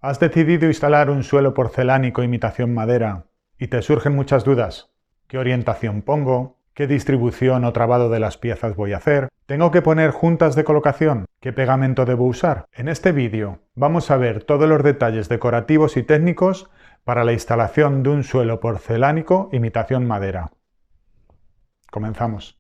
¿Has decidido instalar un suelo porcelánico imitación madera y te surgen muchas dudas? ¿Qué orientación pongo? ¿Qué distribución o trabado de las piezas voy a hacer? ¿Tengo que poner juntas de colocación? ¿Qué pegamento debo usar? En este vídeo vamos a ver todos los detalles decorativos y técnicos para la instalación de un suelo porcelánico imitación madera. Comenzamos.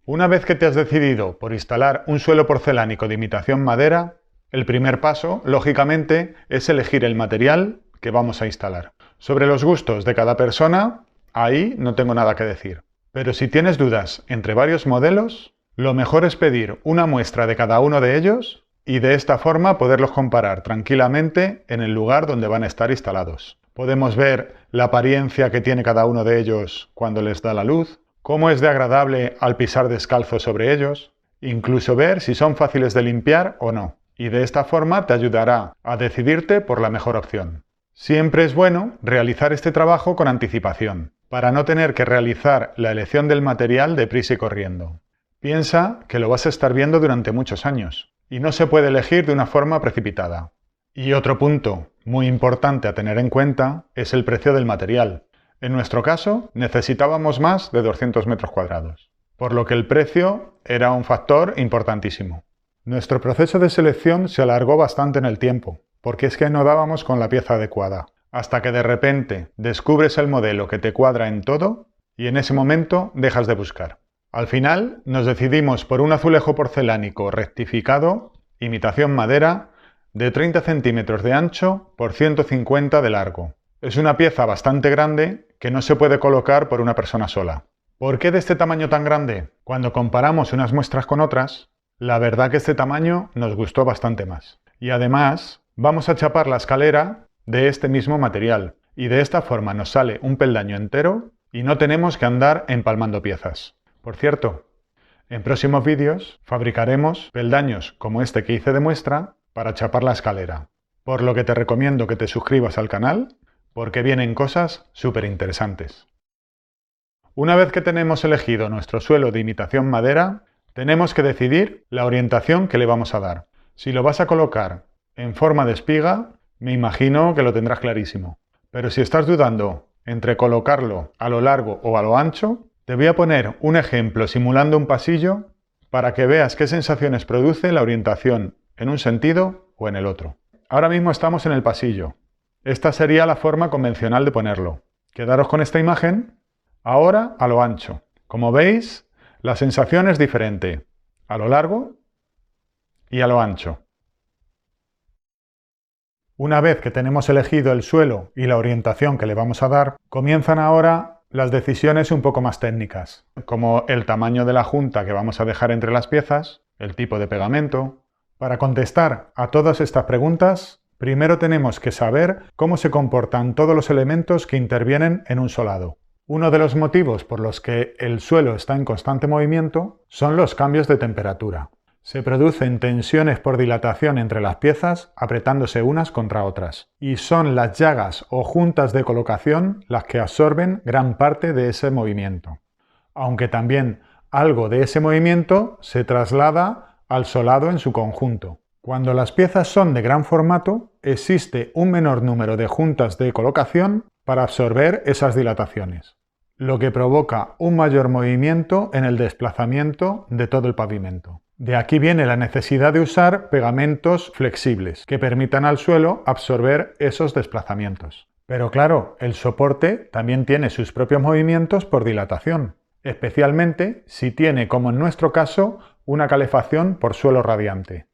Una vez que te has decidido por instalar un suelo porcelánico de imitación madera, el primer paso, lógicamente, es elegir el material que vamos a instalar. Sobre los gustos de cada persona, ahí no tengo nada que decir. Pero si tienes dudas entre varios modelos, lo mejor es pedir una muestra de cada uno de ellos y de esta forma poderlos comparar tranquilamente en el lugar donde van a estar instalados. Podemos ver la apariencia que tiene cada uno de ellos cuando les da la luz, cómo es de agradable al pisar descalzo sobre ellos, incluso ver si son fáciles de limpiar o no. Y de esta forma te ayudará a decidirte por la mejor opción. Siempre es bueno realizar este trabajo con anticipación, para no tener que realizar la elección del material deprisa y corriendo. Piensa que lo vas a estar viendo durante muchos años, y no se puede elegir de una forma precipitada. Y otro punto muy importante a tener en cuenta es el precio del material. En nuestro caso, necesitábamos más de 200 metros cuadrados, por lo que el precio era un factor importantísimo. Nuestro proceso de selección se alargó bastante en el tiempo, porque es que no dábamos con la pieza adecuada, hasta que de repente descubres el modelo que te cuadra en todo y en ese momento dejas de buscar. Al final nos decidimos por un azulejo porcelánico rectificado, imitación madera, de 30 centímetros de ancho por 150 de largo. Es una pieza bastante grande que no se puede colocar por una persona sola. ¿Por qué de este tamaño tan grande? Cuando comparamos unas muestras con otras, la verdad que este tamaño nos gustó bastante más. Y además, vamos a chapar la escalera de este mismo material. Y de esta forma nos sale un peldaño entero y no tenemos que andar empalmando piezas. Por cierto, en próximos vídeos fabricaremos peldaños como este que hice de muestra para chapar la escalera. Por lo que te recomiendo que te suscribas al canal porque vienen cosas súper interesantes. Una vez que tenemos elegido nuestro suelo de imitación madera, tenemos que decidir la orientación que le vamos a dar. Si lo vas a colocar en forma de espiga, me imagino que lo tendrás clarísimo. Pero si estás dudando entre colocarlo a lo largo o a lo ancho, te voy a poner un ejemplo simulando un pasillo para que veas qué sensaciones produce la orientación en un sentido o en el otro. Ahora mismo estamos en el pasillo. Esta sería la forma convencional de ponerlo. Quedaros con esta imagen, ahora a lo ancho. Como veis, la sensación es diferente, a lo largo y a lo ancho. Una vez que tenemos elegido el suelo y la orientación que le vamos a dar, comienzan ahora las decisiones un poco más técnicas, como el tamaño de la junta que vamos a dejar entre las piezas, el tipo de pegamento. Para contestar a todas estas preguntas, primero tenemos que saber cómo se comportan todos los elementos que intervienen en un solado. Uno de los motivos por los que el suelo está en constante movimiento son los cambios de temperatura. Se producen tensiones por dilatación entre las piezas apretándose unas contra otras. Y son las llagas o juntas de colocación las que absorben gran parte de ese movimiento. Aunque también algo de ese movimiento se traslada al solado en su conjunto. Cuando las piezas son de gran formato, existe un menor número de juntas de colocación para absorber esas dilataciones, lo que provoca un mayor movimiento en el desplazamiento de todo el pavimento. De aquí viene la necesidad de usar pegamentos flexibles que permitan al suelo absorber esos desplazamientos. Pero claro, el soporte también tiene sus propios movimientos por dilatación, especialmente si tiene, como en nuestro caso, una calefacción por suelo radiante.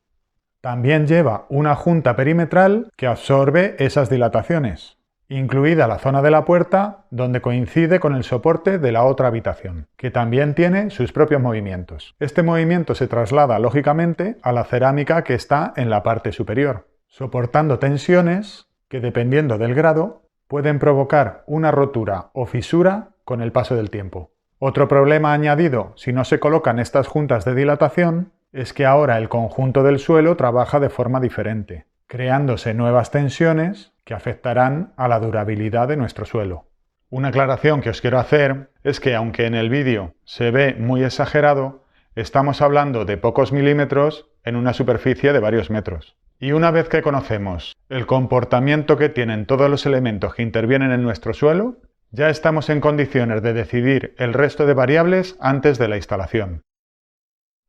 También lleva una junta perimetral que absorbe esas dilataciones, incluida la zona de la puerta donde coincide con el soporte de la otra habitación, que también tiene sus propios movimientos. Este movimiento se traslada lógicamente a la cerámica que está en la parte superior, soportando tensiones que, dependiendo del grado, pueden provocar una rotura o fisura con el paso del tiempo. Otro problema añadido si no se colocan estas juntas de dilatación es que ahora el conjunto del suelo trabaja de forma diferente, creándose nuevas tensiones que afectarán a la durabilidad de nuestro suelo. Una aclaración que os quiero hacer es que aunque en el vídeo se ve muy exagerado, estamos hablando de pocos milímetros en una superficie de varios metros. Y una vez que conocemos el comportamiento que tienen todos los elementos que intervienen en nuestro suelo, ya estamos en condiciones de decidir el resto de variables antes de la instalación.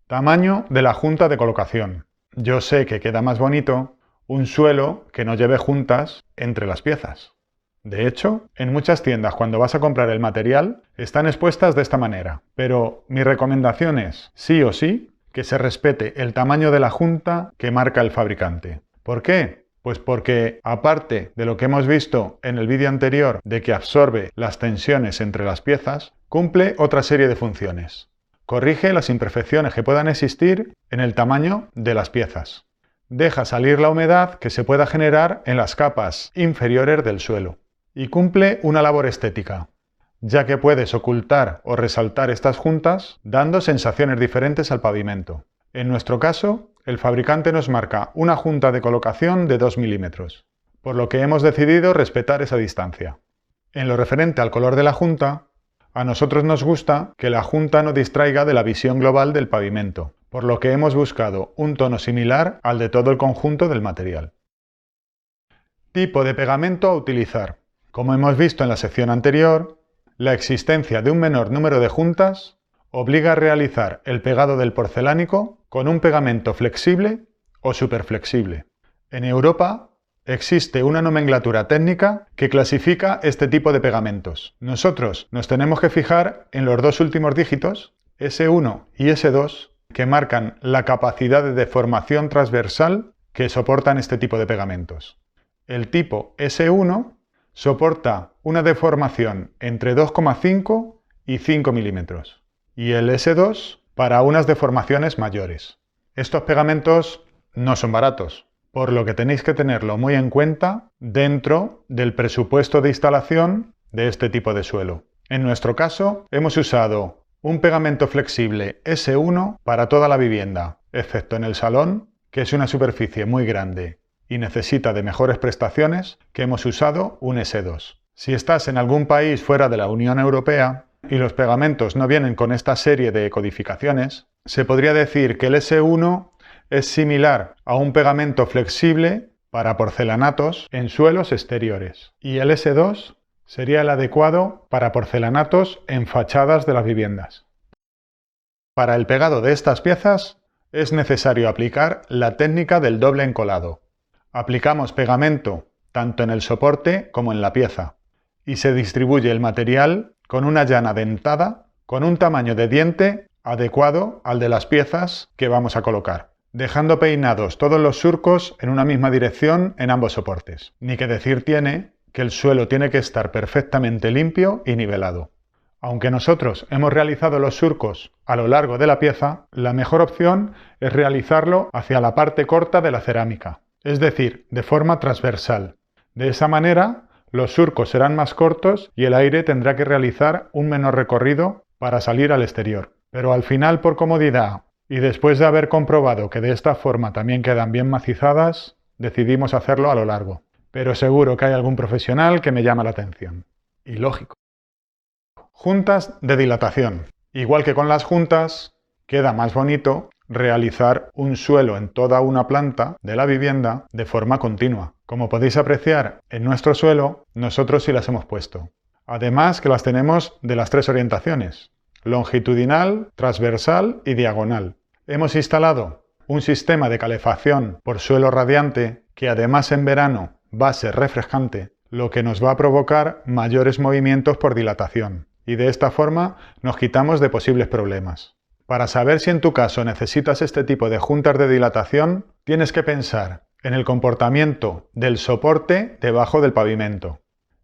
Tamaño de la junta de colocación. Yo sé que queda más bonito un suelo que no lleve juntas entre las piezas. De hecho, en muchas tiendas cuando vas a comprar el material están expuestas de esta manera, pero mi recomendación es, sí o sí, que se respete el tamaño de la junta que marca el fabricante. ¿Por qué? Pues porque, aparte de lo que hemos visto en el vídeo anterior de que absorbe las tensiones entre las piezas, cumple otra serie de funciones. Corrige las imperfecciones que puedan existir en el tamaño de las piezas. Deja salir la humedad que se pueda generar en las capas inferiores del suelo. Y cumple una labor estética, ya que puedes ocultar o resaltar estas juntas dando sensaciones diferentes al pavimento. En nuestro caso, el fabricante nos marca una junta de colocación de 2 milímetros, por lo que hemos decidido respetar esa distancia. En lo referente al color de la junta, a nosotros nos gusta que la junta no distraiga de la visión global del pavimento, por lo que hemos buscado un tono similar al de todo el conjunto del material. Tipo de pegamento a utilizar. Como hemos visto en la sección anterior, la existencia de un menor número de juntas obliga a realizar el pegado del porcelánico con un pegamento flexible o superflexible. En Europa existe una nomenclatura técnica que clasifica este tipo de pegamentos. Nosotros nos tenemos que fijar en los dos últimos dígitos, S1 y S2, que marcan la capacidad de deformación transversal que soportan este tipo de pegamentos. El tipo S1 soporta una deformación entre 2,5 y 5 milímetros y el S2 para unas deformaciones mayores. Estos pegamentos no son baratos, por lo que tenéis que tenerlo muy en cuenta dentro del presupuesto de instalación de este tipo de suelo. En nuestro caso, hemos usado un pegamento flexible S1 para toda la vivienda, excepto en el salón, que es una superficie muy grande y necesita de mejores prestaciones, que hemos usado un S2. Si estás en algún país fuera de la Unión Europea y los pegamentos no vienen con esta serie de codificaciones, se podría decir que el S1 es similar a un pegamento flexible para porcelanatos en suelos exteriores y el S2 sería el adecuado para porcelanatos en fachadas de las viviendas. Para el pegado de estas piezas es necesario aplicar la técnica del doble encolado. Aplicamos pegamento tanto en el soporte como en la pieza y se distribuye el material con una llana dentada con un tamaño de diente adecuado al de las piezas que vamos a colocar, dejando peinados todos los surcos en una misma dirección en ambos soportes. Ni que decir tiene que el suelo tiene que estar perfectamente limpio y nivelado. Aunque nosotros hemos realizado los surcos a lo largo de la pieza, la mejor opción es realizarlo hacia la parte corta de la cerámica, es decir, de forma transversal. De esa manera, los surcos serán más cortos y el aire tendrá que realizar un menor recorrido para salir al exterior. Pero al final, por comodidad y después de haber comprobado que de esta forma también quedan bien macizadas, decidimos hacerlo a lo largo. Pero seguro que hay algún profesional que me llama la atención. Y lógico. Juntas de dilatación. Igual que con las juntas, queda más bonito realizar un suelo en toda una planta de la vivienda de forma continua. Como podéis apreciar, en nuestro suelo nosotros sí las hemos puesto. Además que las tenemos de las tres orientaciones: longitudinal, transversal y diagonal. Hemos instalado un sistema de calefacción por suelo radiante que además en verano va a ser refrescante, lo que nos va a provocar mayores movimientos por dilatación. Y de esta forma nos quitamos de posibles problemas. Para saber si en tu caso necesitas este tipo de juntas de dilatación, tienes que pensar en el comportamiento del soporte debajo del pavimento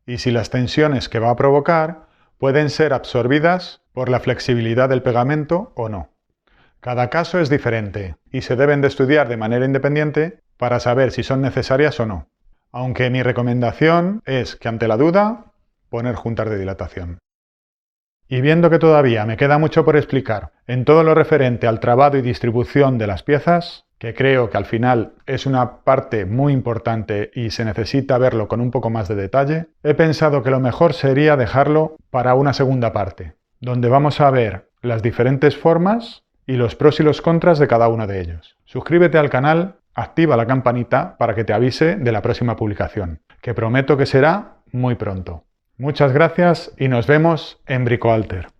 y si las tensiones que va a provocar pueden ser absorbidas por la flexibilidad del pegamento o no. Cada caso es diferente y se deben de estudiar de manera independiente para saber si son necesarias o no. Aunque mi recomendación es que ante la duda, poner juntas de dilatación. Y viendo que todavía me queda mucho por explicar en todo lo referente al trabado y distribución de las piezas, que creo que al final es una parte muy importante y se necesita verlo con un poco más de detalle, he pensado que lo mejor sería dejarlo para una segunda parte, donde vamos a ver las diferentes formas y los pros y los contras de cada uno de ellos. Suscríbete al canal, activa la campanita para que te avise de la próxima publicación, que prometo que será muy pronto. Muchas gracias y nos vemos en Bricoalter.